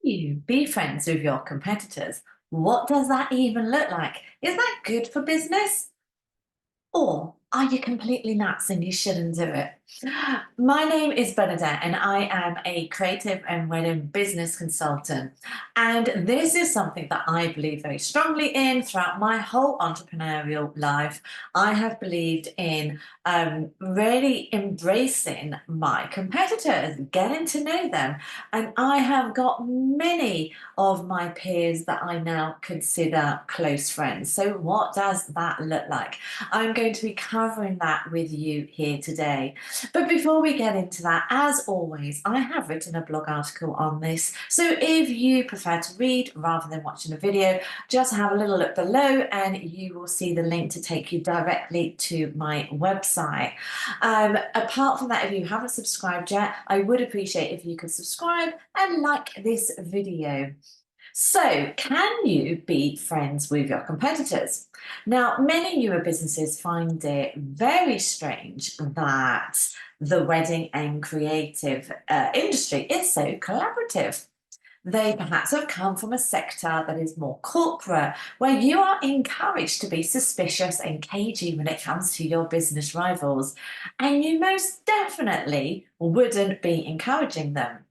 You be friends with your competitors. What does that even look like? Is that good for business? Or are you completely nuts and you shouldn't do it? My name is Bernadette and I am a creative and wedding business consultant. And this is something that I believe very strongly in throughout my whole entrepreneurial life. I have believed in really embracing my competitors, getting to know them. And I have got many of my peers that I now consider close friends. So, what does that look like? I'm going to be covering that with you here today. But before we get into that, as always, I have written a blog article on this. So if you prefer to read rather than watching a video, just have a little look below and you will see the link to take you directly to my website. Apart from that, if you haven't subscribed yet, I would appreciate if you could subscribe and like this video. So, can you be friends with your competitors? Now, many newer businesses find it very strange that the wedding and creative industry is so collaborative. They perhaps have come from a sector that is more corporate, where you are encouraged to be suspicious and cagey when it comes to your business rivals, and you most definitely wouldn't be encouraging them.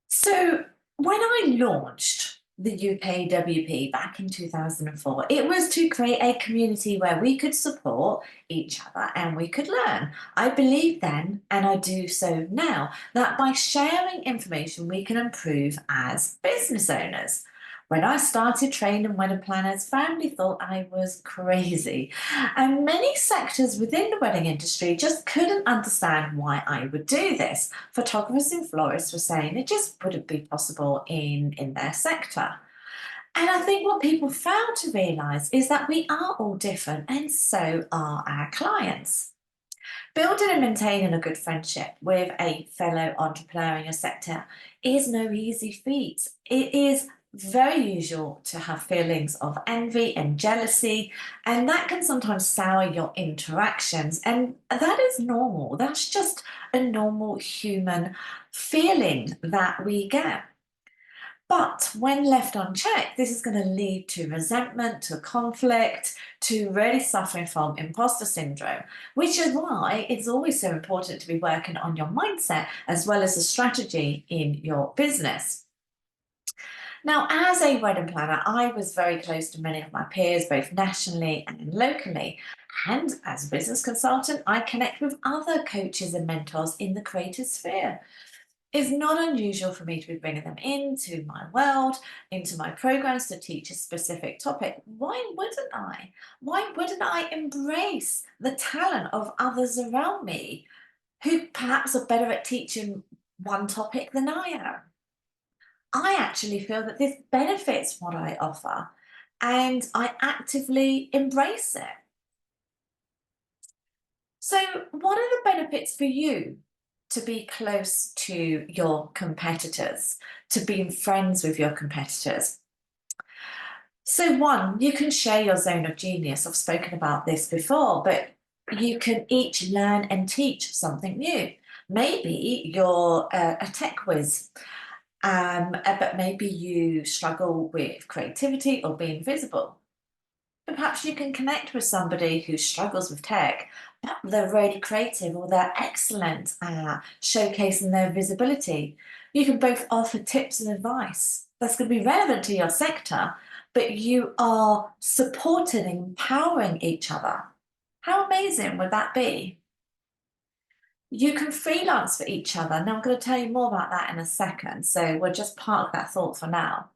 So when I launched the UKWP back in 2004, it was to create a community where we could support each other and we could learn. I believe then, and I do so now, that by sharing information, we can improve as business owners. When I started training wedding planners, family thought I was crazy. And many sectors within the wedding industry just couldn't understand why I would do this. Photographers and florists were saying it just wouldn't be possible in their sector. And I think what people fail to realise is that we are all different, and so are our clients. Building and maintaining a good friendship with a fellow entrepreneur in your sector is no easy feat. It is very usual to have feelings of envy and jealousy, and that can sometimes sour your interactions. And that is normal. That's just a normal human feeling that we get. But when left unchecked, this is going to lead to resentment, to conflict, to really suffering from imposter syndrome, which is why it's always so important to be working on your mindset as well as the strategy in your business. Now, as a wedding planner, I was very close to many of my peers, both nationally and locally. And as a business consultant, I connect with other coaches and mentors in the creative sphere. It's not unusual for me to be bringing them into my world, into my programs to teach a specific topic. Why wouldn't I? Why wouldn't I embrace the talent of others around me who perhaps are better at teaching one topic than I am? I actually feel that this benefits what I offer and I actively embrace it. So, what are the benefits for you to be close to your competitors, to being friends with your competitors? So, one, you can share your zone of genius. I've spoken about this before, but you can each learn and teach something new. Maybe you're a tech whiz, but maybe you struggle with creativity or being visible. But perhaps you can connect with somebody who struggles with tech, but they're really creative or they're excellent at showcasing their visibility. You can both offer tips and advice that's going to be relevant to your sector, but you are supporting and empowering each other. How amazing would that be? You can freelance for each other. Now, I'm going to tell you more about that in a second, so we'll just park that thought for now.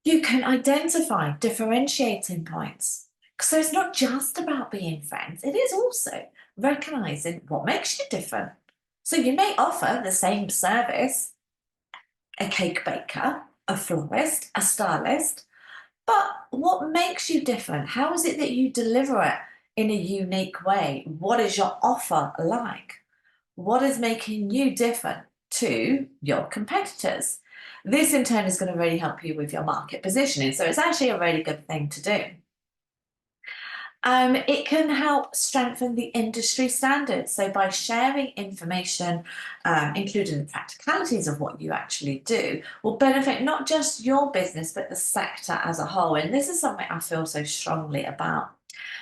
You can identify differentiating points. So it's not just about being friends, it is also recognizing what makes you different. So you may offer the same service, a cake baker, a florist, a stylist, but what makes you different? How is it that you deliver it in a unique way? What is your offer like? What is making you different to your competitors? This in turn is going to really help you with your market positioning. So it's actually a really good thing to do. It can help strengthen the industry standards. So by sharing information, including the practicalities of what you actually do, will benefit not just your business, but the sector as a whole. And this is something I feel so strongly about.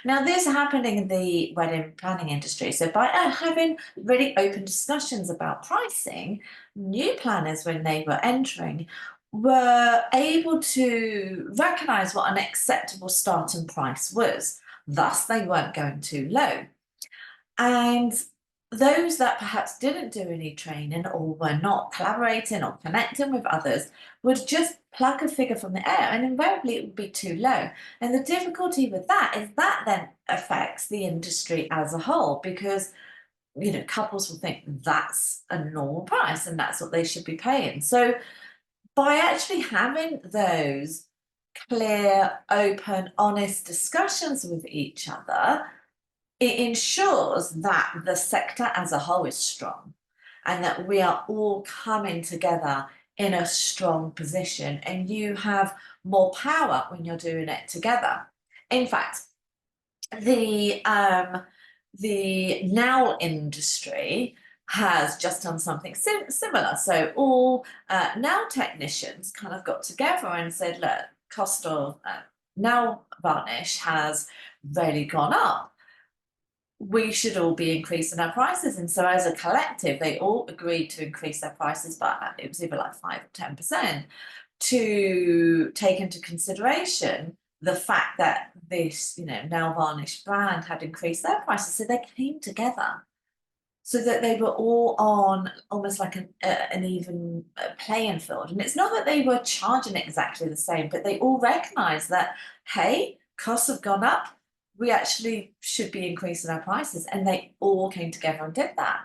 Now, this is happening in the wedding planning industry. So by having really open discussions about pricing, new planners, when they were entering, were able to recognize what an acceptable starting price was. Thus, they weren't going too low. And those that perhaps didn't do any training or were not collaborating or connecting with others would just pluck a figure from the air, and invariably it would be too low. And the difficulty with that is that then affects the industry as a whole, because couples will think that's a normal price and that's what they should be paying. So by actually having those clear, open, honest discussions with each other, it ensures that the sector as a whole is strong and that we are all coming together in a strong position, and you have more power when you're doing it together. In fact, the nail industry has just done something similar. So all nail technicians kind of got together and said, look, cost of nail varnish has really gone up. We should all be increasing our prices. And so as a collective, they all agreed to increase their prices, but it was either like 5 or 10%, to take into consideration the fact that this, nail varnish brand had increased their prices. So they came together so that they were all on almost like an even playing field. And it's not that they were charging exactly the same, but they all recognized that, hey, costs have gone up. We actually should be increasing our prices. And they all came together and did that.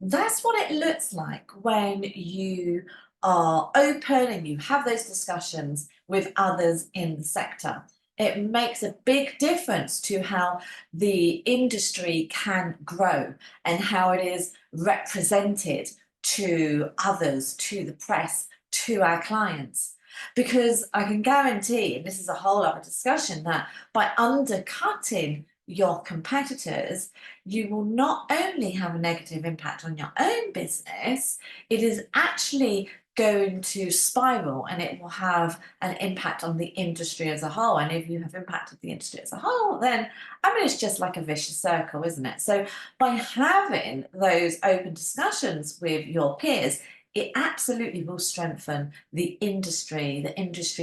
That's what it looks like when you are open and you have those discussions with others in the sector. It makes a big difference to how the industry can grow and how it is represented to others, to the press, to our clients. Because I can guarantee, and this is a whole other discussion, that by undercutting your competitors, you will not only have a negative impact on your own business, it is actually going to spiral, and it will have an impact on the industry as a whole. And if you have impacted the industry as a whole, then it's just like a vicious circle, isn't it? So by having those open discussions with your peers, it absolutely will strengthen the industry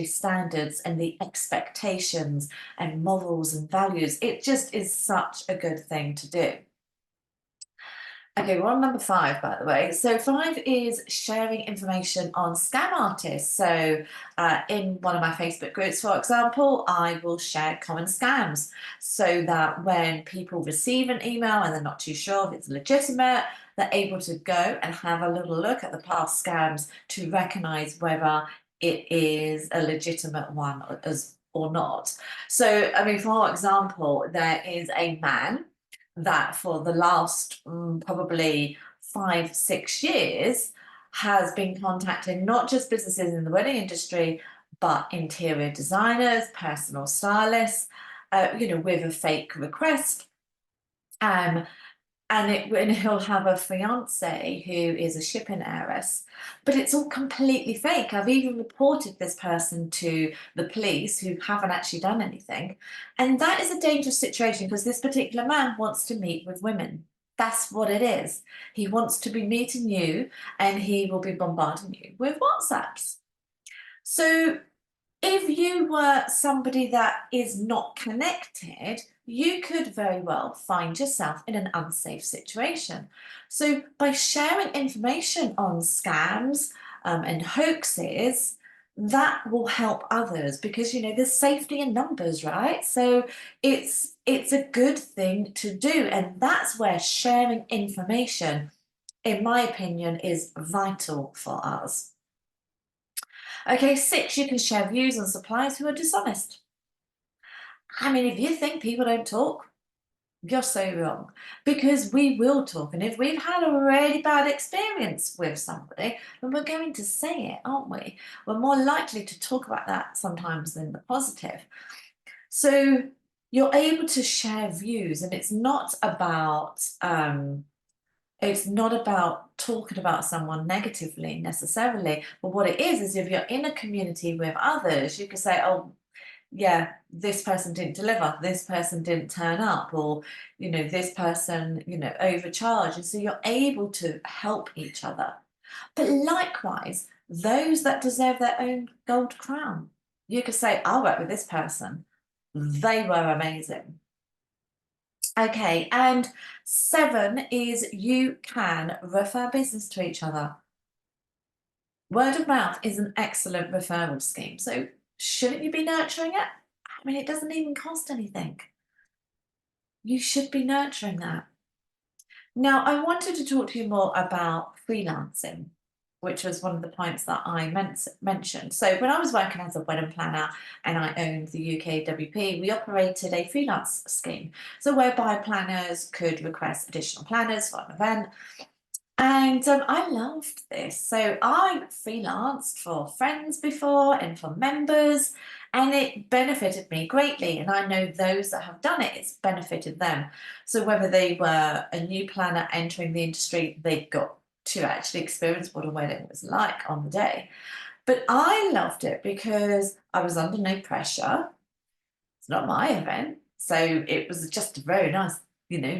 standards, and the expectations and morals and values. It just is such a good thing to do. Okay, we're on number 5, by the way. So 5 is sharing information on scam artists. So in one of my Facebook groups, for example, I will share common scams so that when people receive an email and they're not too sure if it's legitimate, they're able to go and have a little look at the past scams to recognize whether it is a legitimate one or not. So, for example, there is a man that for the last probably 5, 6 years has been contacting not just businesses in the wedding industry, but interior designers, personal stylists, with a fake request. And he'll have a fiance who is a shipping heiress, but it's all completely fake. I've even reported this person to the police, who haven't actually done anything. And that is a dangerous situation, because this particular man wants to meet with women. That's what it is. He wants to be meeting you, and he will be bombarding you with WhatsApps. So if you were somebody that is not connected, you could very well find yourself in an unsafe situation. So by sharing information on scams and hoaxes, that will help others, because there's safety in numbers, right? So it's a good thing to do, and that's where sharing information, in my opinion, is vital for us. Okay, 6, you can share views on suppliers who are dishonest. If you think people don't talk, you're so wrong, because we will talk. And if we've had a really bad experience with somebody, then we're going to say it, aren't we? We're more likely to talk about that sometimes than the positive. So you're able to share views, and it's not about talking about someone negatively necessarily, but what it is if you're in a community with others, you can say, oh, yeah, this person didn't deliver, this person didn't turn up, or, this person, overcharged. And so you're able to help each other. But likewise, those that deserve their own gold crown, you could say, I work with this person. They were amazing. Okay, and 7 is you can refer business to each other. Word of mouth is an excellent referral scheme. So shouldn't you be nurturing it? I mean, it doesn't even cost anything. You should be nurturing that. Now, I wanted to talk to you more about freelancing, which was one of the points that I mentioned. So when I was working as a wedding planner and I owned the UKWP, we operated a freelance scheme. So whereby planners could request additional planners for an event. And I loved this. So I freelanced for friends before and for members, and it benefited me greatly. And I know those that have done it, it's benefited them. So whether they were a new planner entering the industry, they got to actually experience what a wedding was like on the day. But I loved it because I was under no pressure. It's not my event. So it was just a very nice,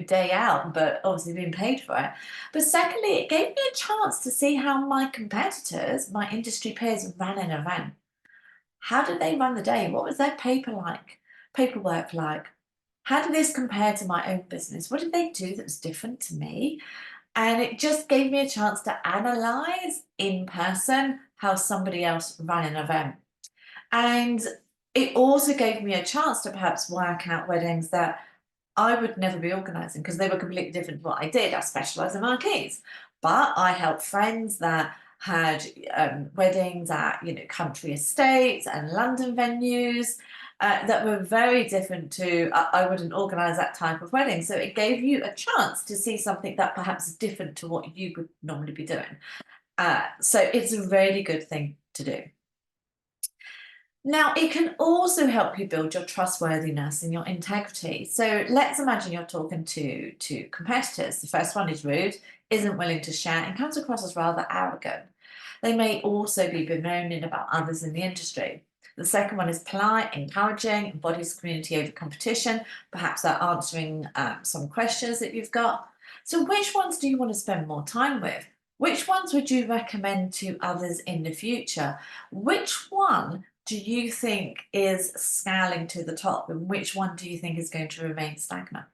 day out, but obviously being paid for it. But secondly, it gave me a chance to see how my competitors, my industry peers, ran an event. How did they run the day? What was their paperwork like? How did this compare to my own business? What did they do that was different to me? And it just gave me a chance to analyze in person how somebody else ran an event. And it also gave me a chance to perhaps work out weddings that I would never be organising because they were completely different to what I did. I specialise in marquees, but I helped friends that had weddings at country estates and London venues that were very different to. I wouldn't organise that type of wedding, so it gave you a chance to see something that perhaps is different to what you would normally be doing. So it's a really good thing to do. Now, it can also help you build your trustworthiness and your integrity. So let's imagine you're talking to two competitors. The first one is rude, isn't willing to share, and comes across as rather arrogant. They may also be bemoaning about others in the industry. The second one is polite, encouraging, embodies community over competition. Perhaps they're answering some questions that you've got. So, which ones do you want to spend more time with? Which ones would you recommend to others in the future? Which one do you think is scaling to the top, and which one do you think is going to remain stagnant?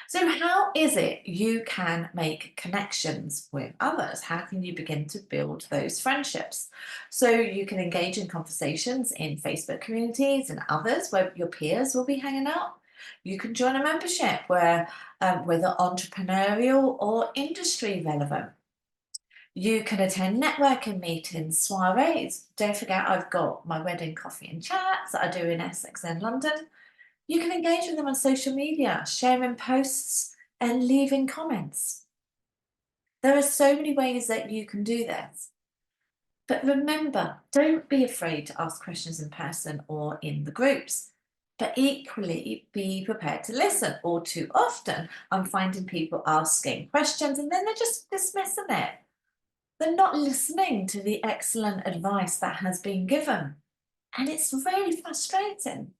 So, how is it you can make connections with others? How can you begin to build those friendships? So, you can engage in conversations in Facebook communities and others where your peers will be hanging out. You can join a membership whether entrepreneurial or industry relevant. You can attend networking meetings, soirees. Don't forget, I've got my wedding coffee and chats that I do in Essex and London. You can engage with them on social media, sharing posts and leaving comments. There are so many ways that you can do this. But remember, don't be afraid to ask questions in person or in the groups. But equally, be prepared to listen. All too often, I'm finding people asking questions and then they're just dismissing it. They're not listening to the excellent advice that has been given. And it's really frustrating.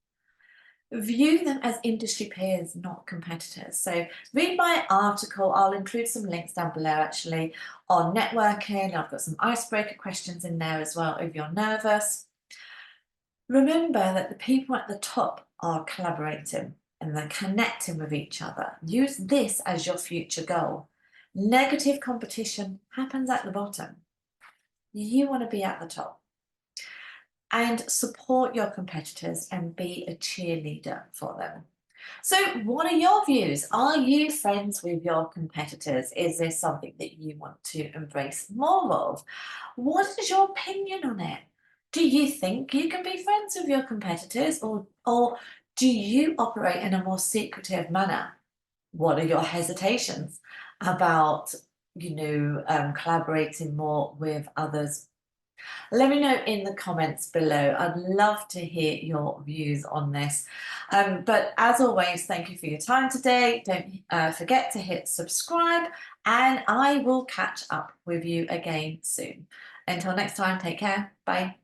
View them as industry peers, not competitors. So read my article. I'll include some links down below actually on networking. I've got some icebreaker questions in there as well if you're nervous. Remember that the people at the top are collaborating and they're connecting with each other. Use this as your future goal. Negative competition happens at the bottom. You want to be at the top. And support your competitors and be a cheerleader for them. So, what are your views? Are you friends with your competitors? Is this something that you want to embrace more of? What is your opinion on it? Do you think you can be friends with your competitors, or do you operate in a more secretive manner? What are your hesitations about, collaborating more with others? Let me know in the comments below. I'd love to hear your views on this. But as always, thank you for your time today. Don't forget to hit subscribe, and I will catch up with you again soon. Until next time, take care. Bye.